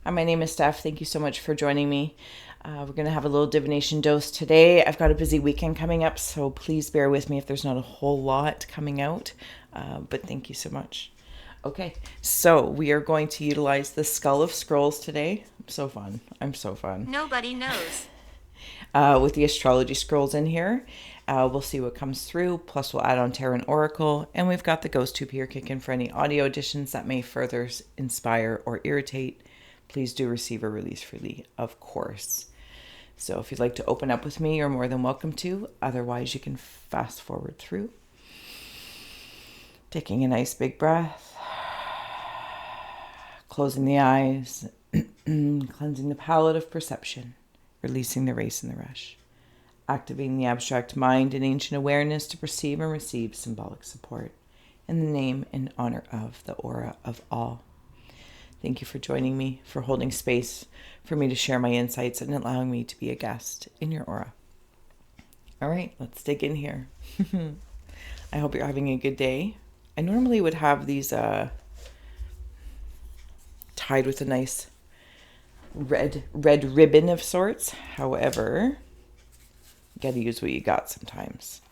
Hi, my name is Steph. Thank you so much for joining me. We're going to have a little divination dose today. I've got a busy weekend coming up, so please bear with me if there's not a whole lot coming out. But thank you so much. Okay, so we are going to utilize the Skull of Scrolls today. So fun. I'm so fun. Nobody knows. With the astrology scrolls in here. We'll see what comes through. Plus, we'll add on Tarot and Oracle. And we've got the Ghost Tube here kicking for any audio additions that may further inspire or irritate. Please do receive or release freely, of course. So if you'd like to open up with me, you're more than welcome to. Otherwise, you can fast forward through. Taking a nice big breath. Closing the eyes. Cleansing the palette of perception. Releasing the race and the rush. Activating the abstract mind and ancient awareness to perceive and receive symbolic support. In the name and honor of the aura of all. Thank you for joining me, for holding space for me to share my insights and allowing me to be a guest in your aura. All right, let's dig in here. I hope you're having a good day. I normally would have these tied with a nice red ribbon of sorts. However, you got to use what you got sometimes.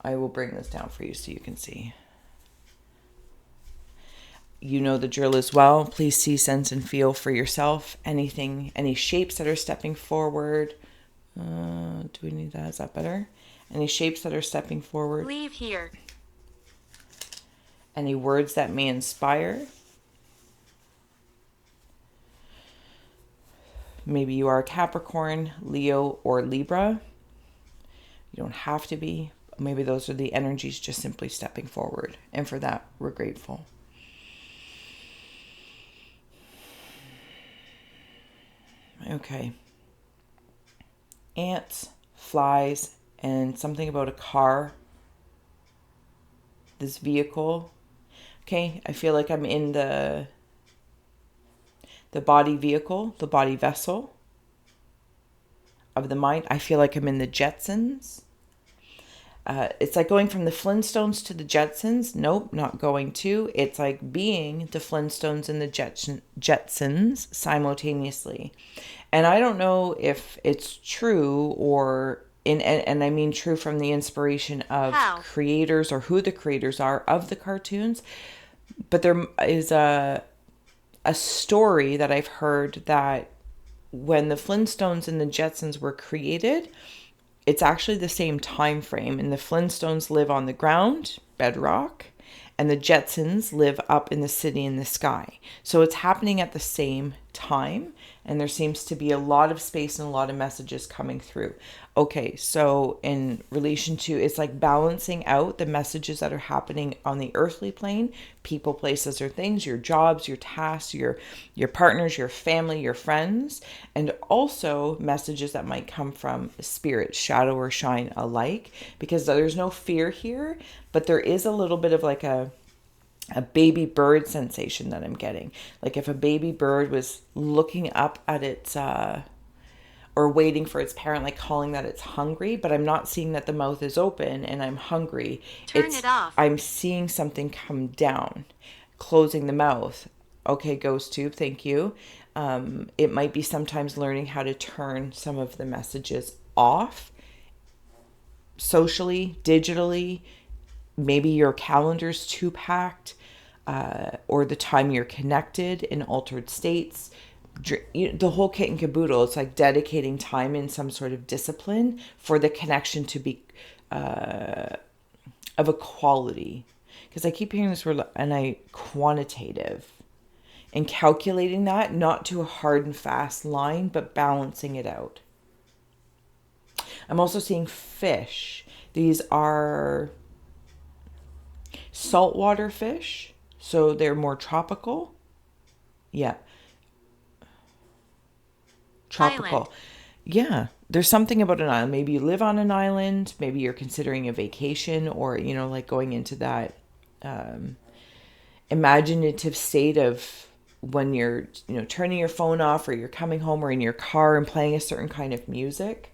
I will bring this down for you so you can see. You know the drill as well. Please see, sense, and feel for yourself. Anything, any shapes that are stepping forward. Do we need that? Is that better? Any shapes that are stepping forward. Leave here. Any words that may inspire. Maybe you are a Capricorn, Leo, or Libra. You don't have to be. Maybe those are the energies just simply stepping forward. And for that, we're grateful. Okay. Ants, flies, and something about a car. This vehicle. Okay, I feel like I'm in the body vehicle, the body vessel of the mind. I feel like I'm in the Jetsons. It's like going from the Flintstones to the Jetsons. Nope, not going to. It's like being the Flintstones and the Jetsons simultaneously. And I don't know if it's true or and I mean true from the inspiration of How? creators or who the creators are of the cartoons. But there is a story that I've heard that when the Flintstones and the Jetsons were created, it's actually the same time frame, and the Flintstones live on the ground, bedrock, and the Jetsons live up in the city in the sky. So it's happening at the same time, and there seems to be a lot of space and a lot of messages coming through. Okay, so in relation to, it's like balancing out the messages that are happening on the earthly plane, people, places, or things, your jobs, your tasks, your partners, your family, your friends, and also messages that might come from spirit, shadow or shine alike, because there's no fear here, but there is a little bit of like a baby bird sensation that I'm getting. Like if a baby bird was looking up at its or waiting for its parent, like calling that it's hungry, but I'm not seeing that the mouth is open and I'm hungry. Turn it off. I'm seeing something come down, closing the mouth. Okay, ghost tube, thank you. It might be sometimes learning how to turn some of the messages off socially, digitally. Maybe your calendar's too packed, or the time you're connected in altered states. The whole kit and caboodle. It's like dedicating time in some sort of discipline for the connection to be of a quality. Because I keep hearing this word, and quantitative. And calculating that, not to a hard and fast line, but balancing it out. I'm also seeing fish. These are saltwater fish, so they're more tropical. Yeah. Tropical. Island. Yeah. There's something about an island. Maybe you live on an island. Maybe you're considering a vacation or, like going into that imaginative state of when you're, turning your phone off or you're coming home or in your car and playing a certain kind of music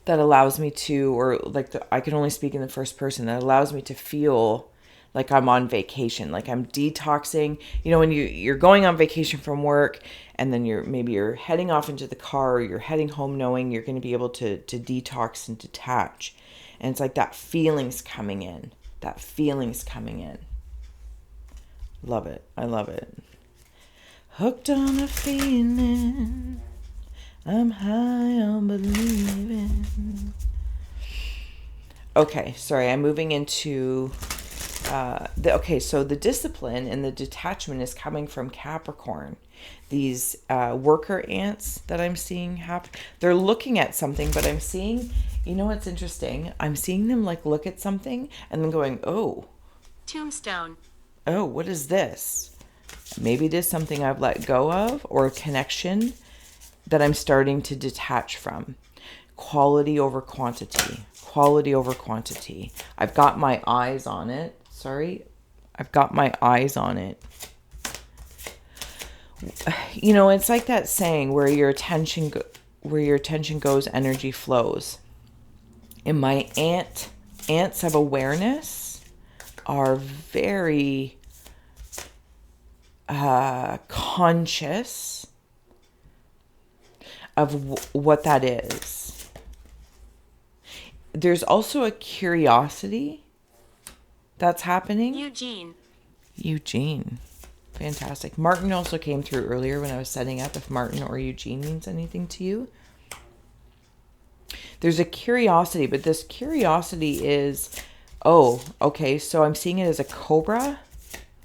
that allows me to, or like I can only speak in the first person, that allows me to feel like I'm on vacation, like I'm detoxing. You know, when you're going on vacation from work, and then you're heading off into the car, or you're heading home knowing you're going to be able to detox and detach. And it's like that feeling's coming in. That feeling's coming in. Love it. I love it. Hooked on a feeling. I'm high on believing. Okay, sorry, I'm moving into so the discipline and the detachment is coming from Capricorn. These worker ants that I'm seeing happen, they're looking at something, but I'm seeing, you know what's interesting? I'm seeing them like look at something and then going, oh, Tombstone. Oh, what is this? Maybe it is something I've let go of, or a connection that I'm starting to detach from. Quality over quantity. Quality over quantity. I've got my eyes on it. Sorry. I've got my eyes on it. You know, it's like that saying where your attention goes, energy flows. And my ants of awareness are very conscious of what that is. There's also a curiosity that's happening. Eugene. Fantastic. Martin also came through earlier when I was setting up, if Martin or Eugene means anything to you. There's a curiosity, but this curiosity is, oh, okay, so I'm seeing it as a cobra.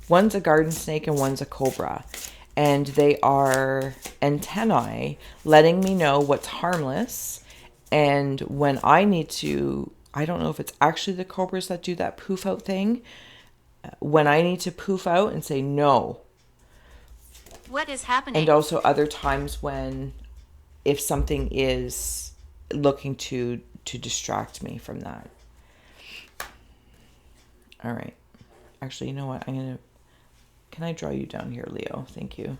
One's a garden snake and one's a cobra. And they are antennae letting me know what's harmless. And when I need to, I don't know if it's actually the cobras that do that poof out thing. When I need to poof out and say no. What is happening? And also other times when, if something is looking to distract me from that. All right. Actually, you know what? Can I draw you down here, Leo? Thank you.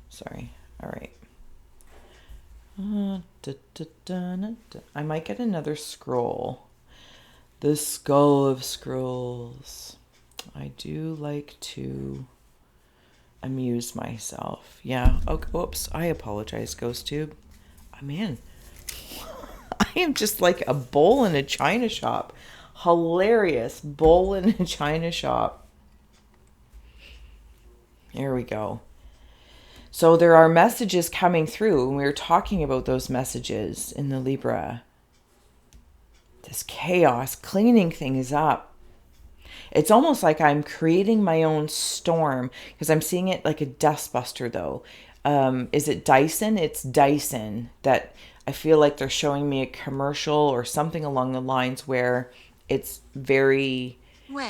Sorry. All right. I might get another scroll. The Skull of Scrolls. I do like to amuse myself. Yeah. Oh, whoops. I apologize, GhostTube. I'm in. I am just like a bull in a china shop. Hilarious bull in a china shop. Here we go. So there are messages coming through, and we were talking about those messages in the Libra. This chaos, cleaning things up. It's almost like I'm creating my own storm, because I'm seeing it like a dustbuster though. Is it Dyson? It's Dyson. That I feel like they're showing me a commercial or something along the lines where it's very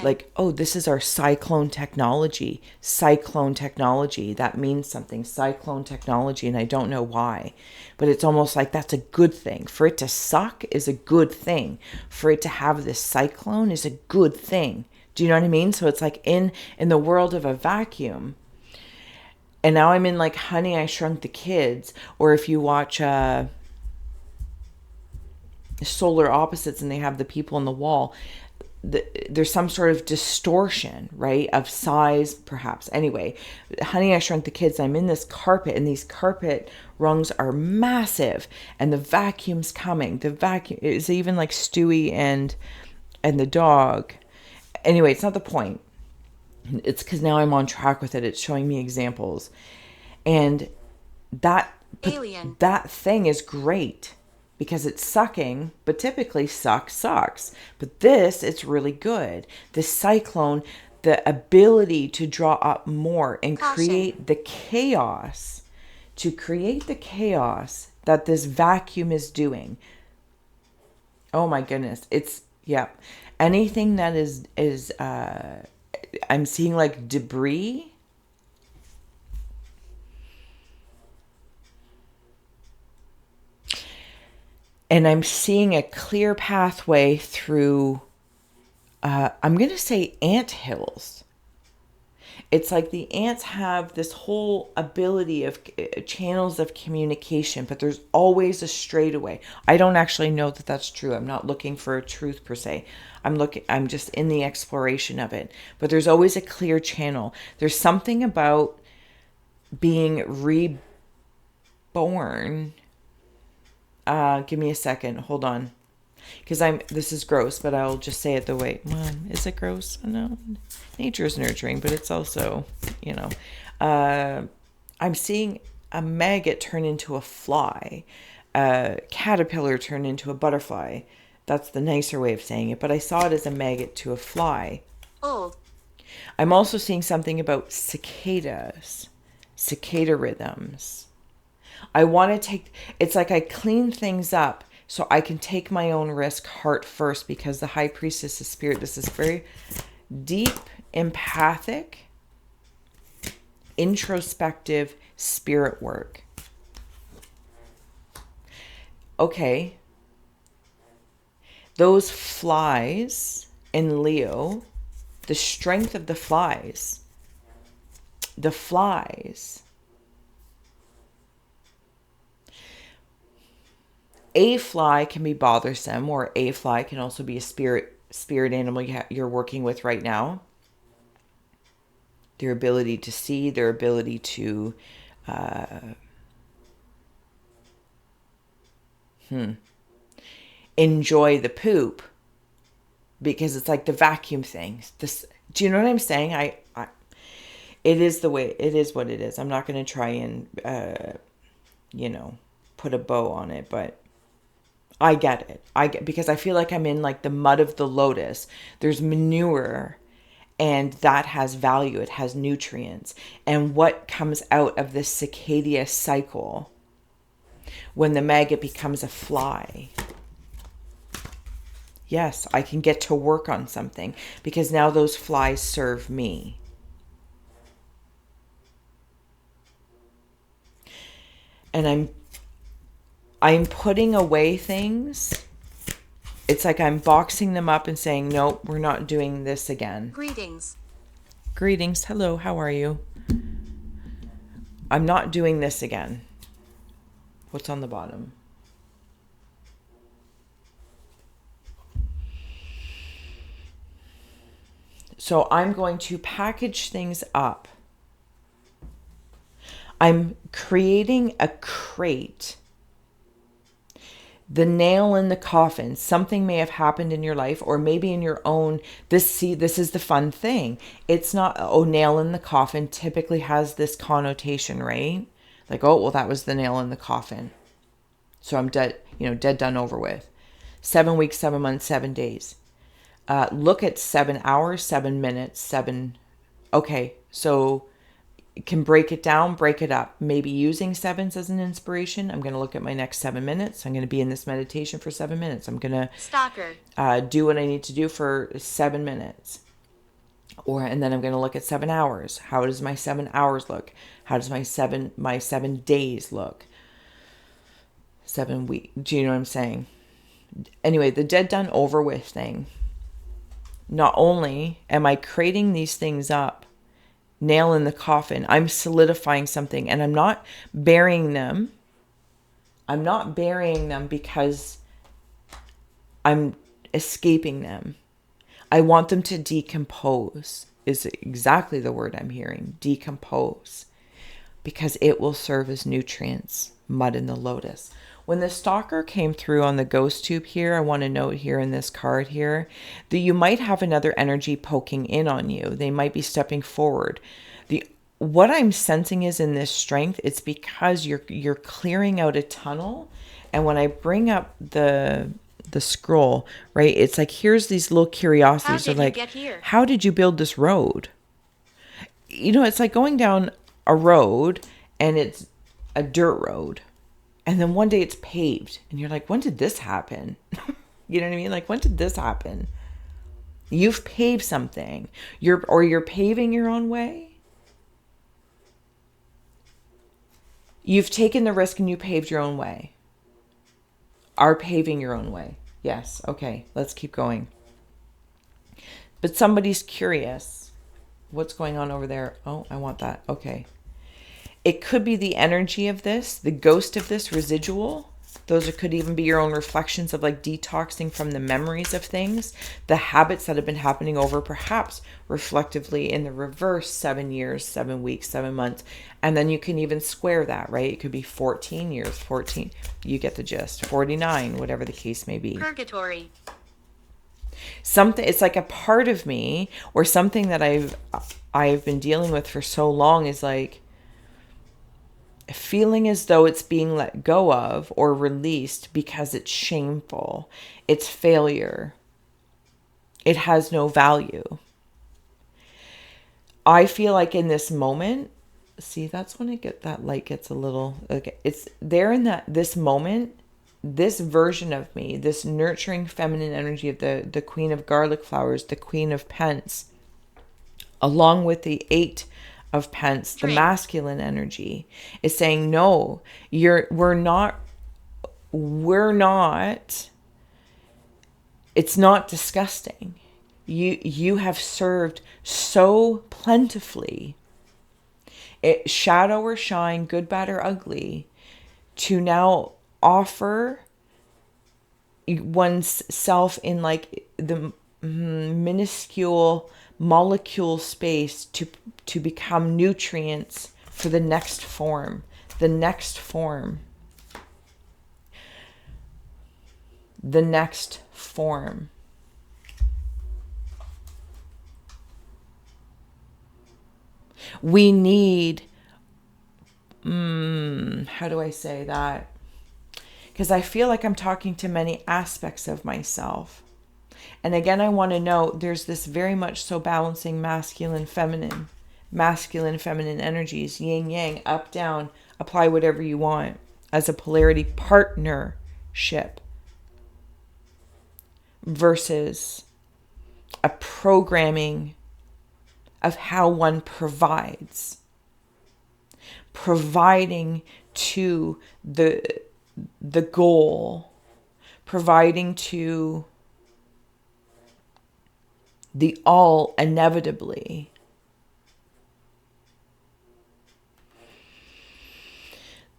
like, oh, this is our cyclone technology. Cyclone technology. That means something. Cyclone technology. And I don't know why. But it's almost like that's a good thing. For it to suck is a good thing. For it to have this cyclone is a good thing. Do you know what I mean? So it's like in the world of a vacuum. And now I'm in like Honey, I Shrunk the Kids. Or if you watch Solar Opposites and they have the people on the wall, there's some sort of distortion, right, of size, perhaps. Anyway, Honey, I Shrunk the Kids, I'm in this carpet, and these carpet rungs are massive, and the vacuum's coming. The vacuum is even like Stewie and the dog. Anyway, it's not the point. It's because now I'm on track with it. It's showing me examples. And that thing is great. Because it's sucking, but typically sucks. But this, it's really good. This cyclone, the ability to draw up more and create the chaos. To create the chaos that this vacuum is doing. Oh my goodness. It's, yeah. Anything that is I'm seeing like debris. And I'm seeing a clear pathway through, I'm going to say ant hills. it's like the ants have this whole ability of channels of communication, but there's always a straightaway. I don't actually know that that's true. I'm not looking for a truth per se. I'm just in the exploration of it. But there's always a clear channel. There's something about being reborn. Give me a second. Hold on. Because this is gross, but I'll just say it the way, well, is it gross? No, nature is nurturing, but it's also, I'm seeing a maggot turn into a fly, a caterpillar turn into a butterfly. That's the nicer way of saying it, but I saw it as a maggot to a fly. Old. I'm also seeing something about cicadas, cicada rhythms. I want to it's like I clean things up so I can take my own risk heart first, because the high priestess of spirit, this is very deep, empathic, introspective spirit work. Okay. Those flies in Leo, the strength of the flies, a fly can be bothersome, or a fly can also be a spirit animal you're working with right now. Their ability to see, their ability to enjoy the poop, because it's like the vacuum thing. Do you know what I'm saying? It is the way, it is what it is. I'm not going to try and put a bow on it, but I get it. Because I feel like I'm in like the mud of the lotus. There's manure, and that has value. It has nutrients. And what comes out of this cicada cycle when the maggot becomes a fly? Yes, I can get to work on something, because now those flies serve me. And I'm putting away things. It's like I'm boxing them up and saying, nope, we're not doing this again. Greetings. Greetings. Hello, how are you? I'm not doing this again. What's on the bottom? So I'm going to package things up. I'm creating a crate. The nail in the coffin. Something may have happened in your life, or maybe in your own. This is the fun thing. It's not, nail in the coffin typically has this connotation, right? Like, oh, well, that was the nail in the coffin. So I'm dead, dead, done, over with. 7 weeks, 7 months, 7 days. Look at 7 hours, 7 minutes, 7. Okay, so can break it down, break it up. Maybe using sevens as an inspiration. I'm going to look at my next 7 minutes. I'm going to be in this meditation for 7 minutes. I'm going to Stalker. Do what I need to do for 7 minutes. And then I'm going to look at 7 hours. How does my 7 hours look? How does my 7 days look? 7 weeks. Do you know what I'm saying? Anyway, the dead, done, over with thing. Not only am I creating these things up, nail in the coffin, I'm solidifying something, and I'm not burying them. I'm not burying them because I'm escaping them. I want them to decompose, is exactly the word I'm hearing. Decompose. Because it will serve as nutrients. Mud in the lotus. When the stalker came through on the ghost tube here, I want to note here in this card here that you might have another energy poking in on you. They might be stepping forward. What I'm sensing is, in this strength, it's because you're clearing out a tunnel. And when I bring up the scroll, right, it's like, here's these little curiosities. How did like, you get here? How did you build this road? It's like going down a road and it's a dirt road. And then one day it's paved. And you're like, when did this happen? You know what I mean? Like, when did this happen? You've paved something. You're paving your own way. You've taken the risk and you paved your own way. Are paving your own way. Yes. Okay. Let's keep going. But somebody's curious. what's going on over there? Oh, I want that. Okay. It could be the energy of this, the ghost of this residual. Those could even be your own reflections of like detoxing from the memories of things, the habits that have been happening over perhaps reflectively in the reverse 7 years, 7 weeks, 7 months. And then you can even square that, right? It could be 14 years, 14. You get the gist. 49, whatever the case may be. Purgatory. Something, it's like a part of me or something that I've been dealing with for so long is like feeling as though it's being let go of or released because it's shameful. It's failure. It has no value. I feel like in this moment, see, that's when that light gets a little, okay. It's there in this moment, this version of me, this nurturing feminine energy of the Queen of Garlic Flowers, the Queen of Pence, along with the 8 of Pence, the masculine energy, is saying, no, we're not, it's not disgusting. You have served so plentifully, shadow or shine, good, bad, or ugly, to now offer one's self in like the minuscule molecule space to become nutrients for the next form. The next form. We need, how do I say that? Because I feel like I'm talking to many aspects of myself. And again, I want to know there's this very much so balancing masculine, feminine energies, yin, yang, up, down, apply whatever you want as a polarity partnership versus a programming of how one providing to the goal, providing to the all inevitably.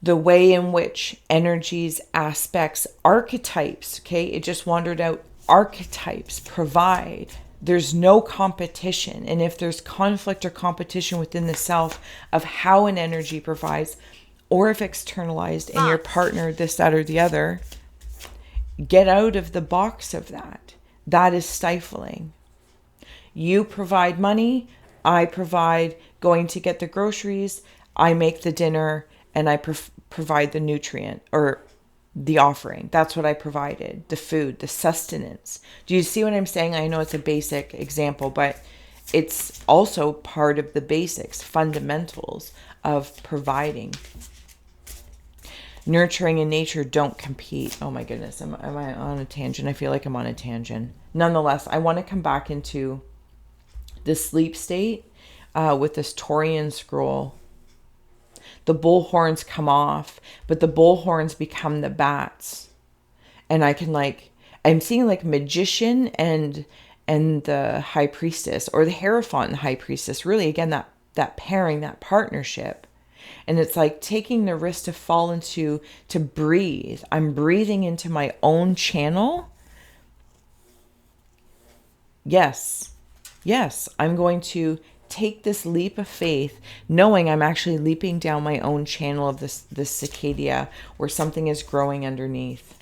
The way in which energies, aspects, archetypes, okay, it just wandered out, archetypes provide. There's no competition. And if there's conflict or competition within the self of how an energy provides, or if externalized in your partner, this, that, or the other, get out of the box of that. That is stifling. You provide money, I provide going to get the groceries, I make the dinner, and I provide the nutrient or the offering. That's what I provided, the food, the sustenance. Do you see what I'm saying? I know it's a basic example, but it's also part of the basics, fundamentals of providing. Nurturing and nature don't compete. Oh my goodness, am I on a tangent? I feel like I'm on a tangent. Nonetheless, I want to come back into the sleep state with this Taurian scroll. The bullhorns come off, but the bullhorns become the bats. And I can I'm seeing like magician and the high priestess, or the Hierophant and the high priestess. Really, again, that pairing, that partnership. And it's like taking the risk to fall into, to breathe. I'm breathing into my own channel. Yes, I'm going to take this leap of faith, knowing I'm actually leaping down my own channel of this cicada where something is growing underneath.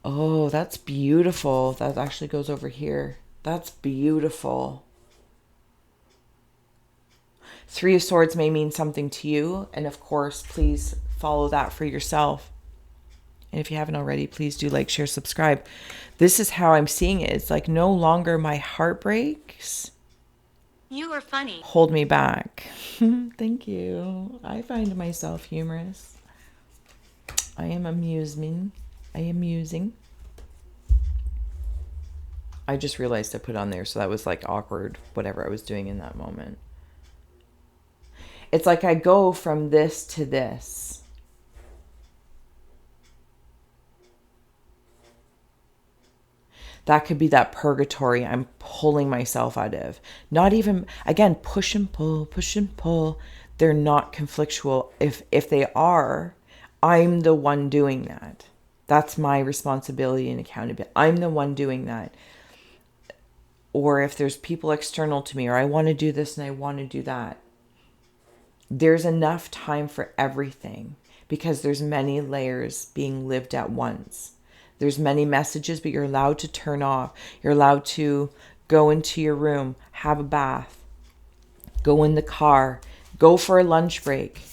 Oh, that's beautiful. That actually goes over here. That's beautiful. 3 of Swords may mean something to you. And of course, please follow that for yourself. And if you haven't already, please do like, share, subscribe. This is how I'm seeing it. It's like no longer my heartbreaks. You are funny. Hold me back. Thank you. I find myself humorous. I am amusing. I just realized I put on there, so that was like awkward, whatever I was doing in that moment. It's like I go from this to this. That could be that purgatory I'm pulling myself out of. Not even, again, push and pull, push and pull. They're not conflictual. If they are, I'm the one doing that. That's my responsibility and accountability. I'm the one doing that. Or if there's people external to me, or I want to do this and I want to do that. There's enough time for everything because there's many layers being lived at once. There's many messages, but you're allowed to turn off. You're allowed to go into your room, have a bath, go in the car, go for a lunch break.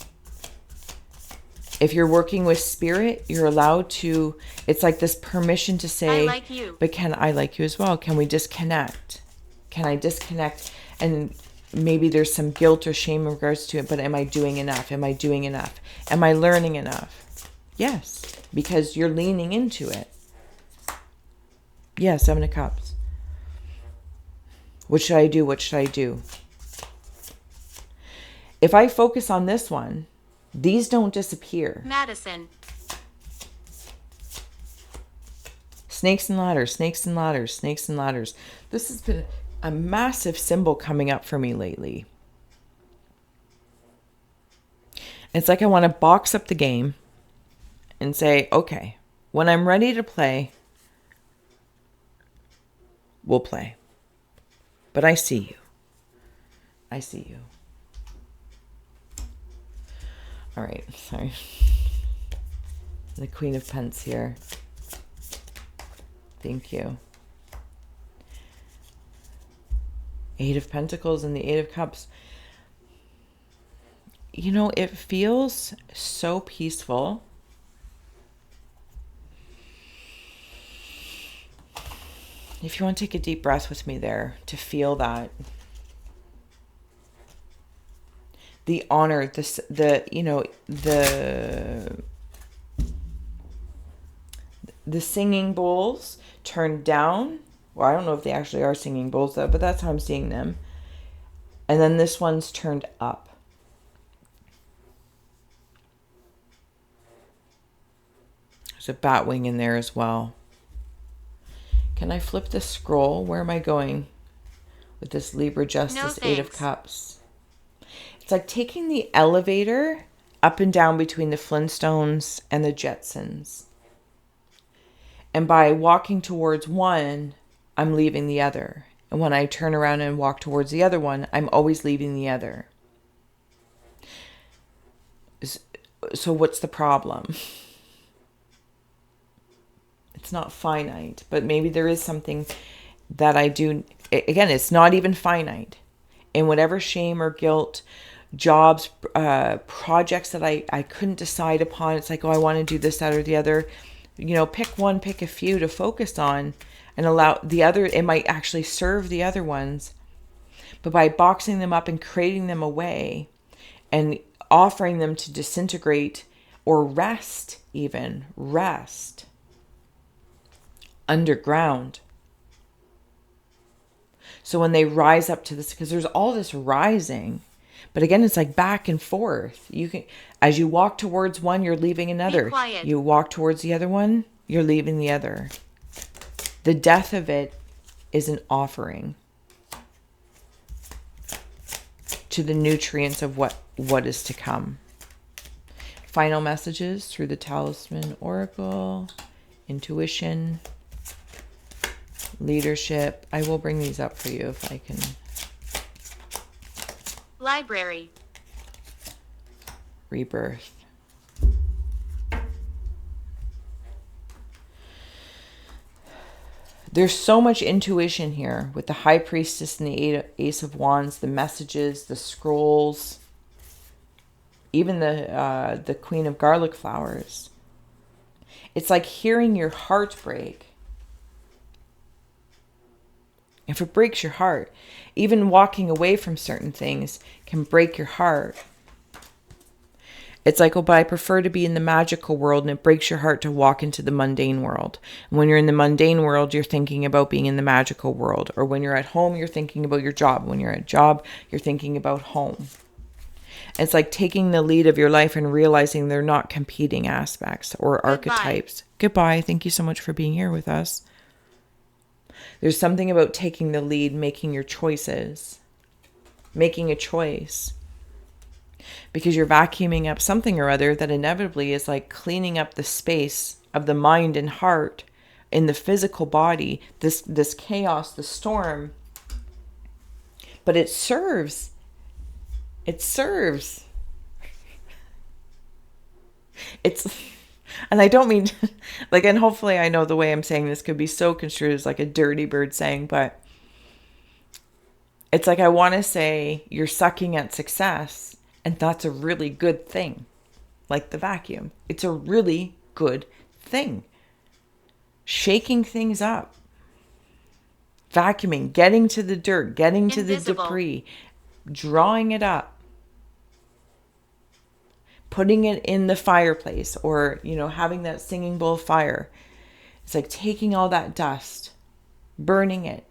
If you're working with spirit, you're allowed to, it's like this permission to say, I like you. But can I like you as well? Can we disconnect? Can I disconnect? And maybe there's some guilt or shame in regards to it, but am I doing enough? Am I doing enough? Am I learning enough? Yes, because you're leaning into it. Yeah, 7 of Cups. What should I do? What should I do? If I focus on this one, these don't disappear. Madison. Snakes and ladders, snakes and ladders, snakes and ladders. This has been a massive symbol coming up for me lately. It's like I want to box up the game and say, okay, when I'm ready to play, we'll play. But I see you. I see you. All right, sorry. The Queen of Pentacles here. Thank you. 8 of Pentacles and the 8 of Cups. You know, it feels so peaceful. If you want to take a deep breath with me there to feel that. The honor, the singing bowls turned down. Well, I don't know if they actually are singing bowls though, but that's how I'm seeing them. And then this one's turned up. There's a bat wing in there as well. Can I flip the scroll? Where am I going with this Libra Justice 8 of Cups? It's like taking the elevator up and down between the Flintstones and the Jetsons. And by walking towards one, I'm leaving the other. And when I turn around and walk towards the other one, I'm always leaving the other. So what's the problem? It's not finite, but maybe there is something that I do. Again, it's not even finite. In whatever shame or guilt, jobs, projects that I couldn't decide upon. It's like, oh, I want to do this, that, or the other. You know, pick one, pick a few to focus on and allow the other. It might actually serve the other ones. But by boxing them up and creating them away and offering them to disintegrate or rest, even rest underground. So when they rise up to this, because there's all this rising, but again, it's like back and forth. You can, as you walk towards one, you're leaving another. Be quiet. You walk towards the other one, you're leaving the other. The death of it is an offering to the nutrients of what is to come. Final messages through the Talisman Oracle, intuition, leadership. I will bring these up for you if I can. Library. Rebirth. There's so much intuition here with the High Priestess and the Ace of Wands, the messages, the scrolls, even the Queen of Garlic Flowers. It's like hearing your heart break. If it breaks your heart, even walking away from certain things can break your heart. It's like, oh, but I prefer to be in the magical world, and it breaks your heart to walk into the mundane world. And when you're in the mundane world, you're thinking about being in the magical world. Or when you're at home, you're thinking about your job. When you're at job, you're thinking about home. It's like taking the lead of your life and realizing they're not competing aspects or archetypes. Goodbye. Thank you so much for being here with us. There's something about taking the lead, making your choices, making a choice. Because you're vacuuming up something or other that inevitably is like cleaning up the space of the mind and heart in the physical body, this chaos, the storm. But it serves. It serves. It's, and I don't mean like, and hopefully I know the way I'm saying this could be so construed as like a dirty bird saying, but it's like I want to say you're sucking at success, and that's a really good thing. Like the vacuum. It's a really good thing. Shaking things up. Vacuuming, getting to the dirt, getting to the debris, drawing it up. Putting it in the fireplace, or, having that singing bowl of fire. It's like taking all that dust, burning it,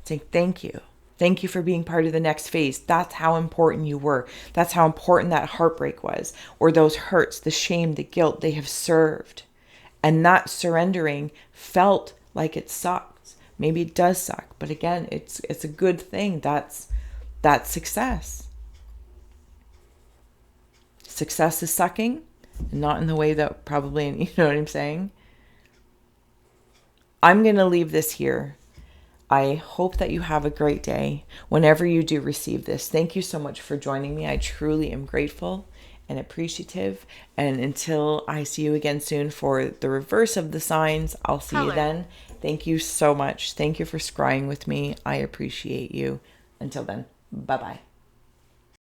saying thank you. Thank you for being part of the next phase. That's how important you were. That's how important that heartbreak was, or those hurts, the shame, the guilt. They have served. And that surrendering felt like it sucked. Maybe it does suck, but again, it's a good thing. That's success. Success is sucking, and not in the way that probably, you know what I'm saying? I'm going to leave this here. I hope that you have a great day whenever you do receive this. Thank you so much for joining me. I truly am grateful and appreciative. And until I see you again soon for the reverse of the signs, I'll see you then. Thank you so much. Thank you for scrying with me. I appreciate you. Until then, bye-bye.